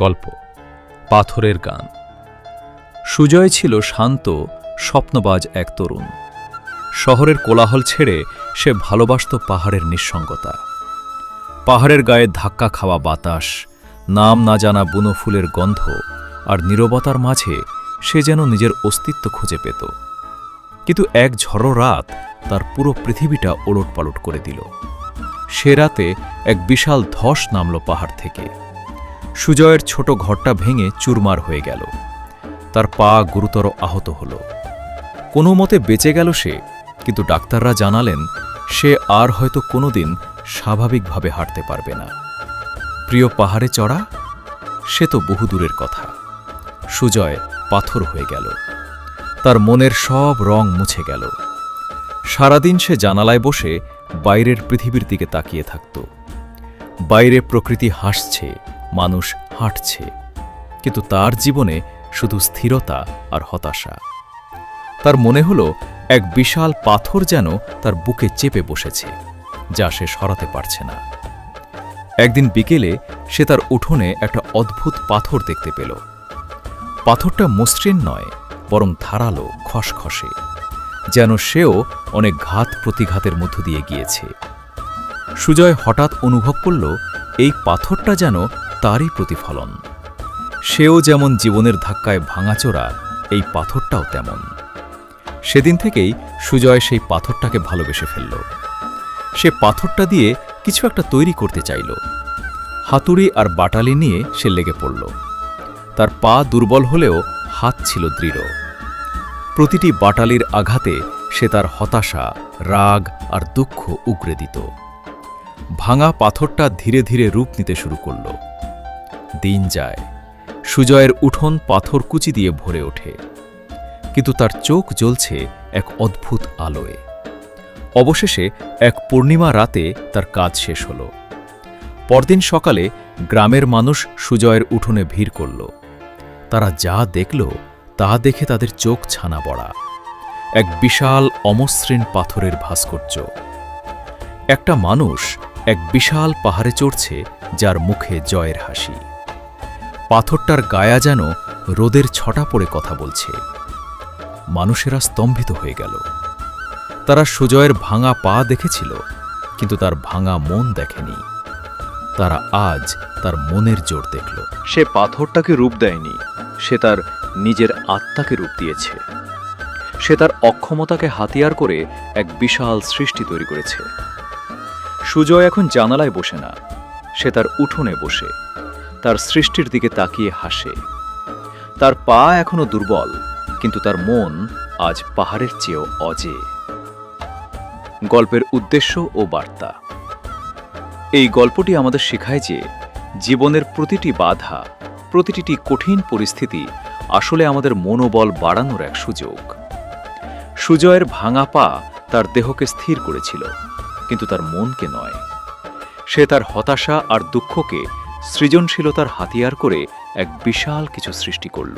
গল্প পাথরের গান। সুজয় ছিল শান্ত, স্বপ্নবাজ এক তরুণ। শহরের কোলাহল ছেড়ে সে ভালোবাসত পাহাড়ের নিঃসঙ্গতা। পাহাড়ের গায়ে ধাক্কা খাওয়া বাতাস, নাম না জানা বুনো ফুলের গন্ধ আর নীরবতার মাঝে সে যেন নিজের অস্তিত্ব খুঁজে পেত। কিন্তু এক ঝড়ো রাত তার পুরো পৃথিবীটা ওলটপালট করে দিল। সে রাতে এক বিশাল ধস নামল পাহাড় থেকে। সুজয়ের ছোট ঘরটা ভেঙে চুরমার হয়ে গেল। তার পা গুরুতর আহত হল। কোনো মতে বেঁচে গেল সে, কিন্তু ডাক্তাররা জানালেন সে আর হয়তো কোনোদিন স্বাভাবিকভাবে হাঁটতে পারবে না। প্রিয় পাহাড়ে চড়া, সে তো বহু দূরের কথা। সুজয় পাথর হয়ে গেল। তার মনের সব রং মুছে গেল। সারাদিন সে জানালায় বসে বাইরের পৃথিবীর দিকে তাকিয়ে থাকত। বাইরে প্রকৃতি হাসছে, মানুষ হাঁটছে, কিন্তু তার জীবনে শুধু স্থিরতা আর হতাশা। তার মনে হল এক বিশাল পাথর যেন তার বুকে চেপে বসেছে, যা সে সরাতে পারছে না। একদিন বিকেলে সে তার উঠোনে একটা অদ্ভুত পাথর দেখতে পেল। পাথরটা মসৃণ নয়, বরং ধারালো, খসখসে, যেন সেও অনেক ঘাত প্রতিঘাতের মধ্য দিয়ে গিয়েছে। সুজয় হঠাৎ অনুভব করল এই পাথরটা যেন তারই প্রতিফলন। সেও যেমন জীবনের ধাক্কায় ভাঙাচোরা, এই পাথরটাও তেমন। সেদিন থেকেই সুজয় সেই পাথরটাকে ভালোবেসে ফেলল। সে পাথরটা দিয়ে কিছু একটা তৈরি করতে চাইল। হাতুড়ি আর বাটালি নিয়ে সে লেগে পড়ল। তার পা দুর্বল হলেও হাত ছিল দৃঢ়। প্রতিটি বাটালির আঘাতে সে তার হতাশা, রাগ আর দুঃখ উগরে দিত। ভাঙা পাথরটা ধীরে ধীরে রূপ নিতে শুরু করল। দিন যায়, সুজয়ের উঠোন পাথরকুচি দিয়ে ভরে ওঠে, কিন্তু তার চোখ জ্বলছে এক অদ্ভুত আলোয়। অবশেষে এক পূর্ণিমা রাতে তার কাজ শেষ হল। পরদিন সকালে গ্রামের মানুষ সুজয়ের উঠোনে ভিড় করল। তারা যা দেখল তা দেখে তাদের চোখ ছানা পড়া। এক বিশাল অমসৃণ পাথরের ভাস্কর্য। একটা মানুষ এক বিশাল পাহাড়ে চড়ছে, যার মুখে জয়ের হাসি। পাথরটার গায়া যেন রোদের ছটা পড়ে কথা বলছে। মানুষেরা স্তম্ভিত হয়ে গেল। তারা সুজয়ের ভাঙা পা দেখেছিল, কিন্তু তার ভাঙা মন দেখেনি। তারা আজ তার মনের জোর দেখল। সে পাথরটাকে রূপ দেয়নি, সে তার নিজের আত্মাকে রূপ দিয়েছে। সে তার অক্ষমতাকে হাতিয়ার করে এক বিশাল সৃষ্টি তৈরি করেছে। সুজয় এখন জানালায় বসে না, সে তার উঠোনে বসে তার সৃষ্টির দিকে তাকিয়ে হাসে। তার পা এখনো দুর্বল, কিন্তু তার মন আজ পাহাড়ের চেয়েও অজেয়। গল্পের উদ্দেশ্য ও বার্তা। এই গল্পটি আমাদের শেখায় যে জীবনের প্রতিটি বাধা, প্রতিটি কঠিন পরিস্থিতি আসলে আমাদের মনোবল বাড়ানোর এক সুযোগ। সুজয়ের ভাঙা পা তার দেহকে স্থির করেছিল, কিন্তু তার মনকে নয়। সে তার হতাশা আর দুঃখকে সৃজনশীলতার হাতিয়ার করে এক বিশাল কিছু সৃষ্টি করল।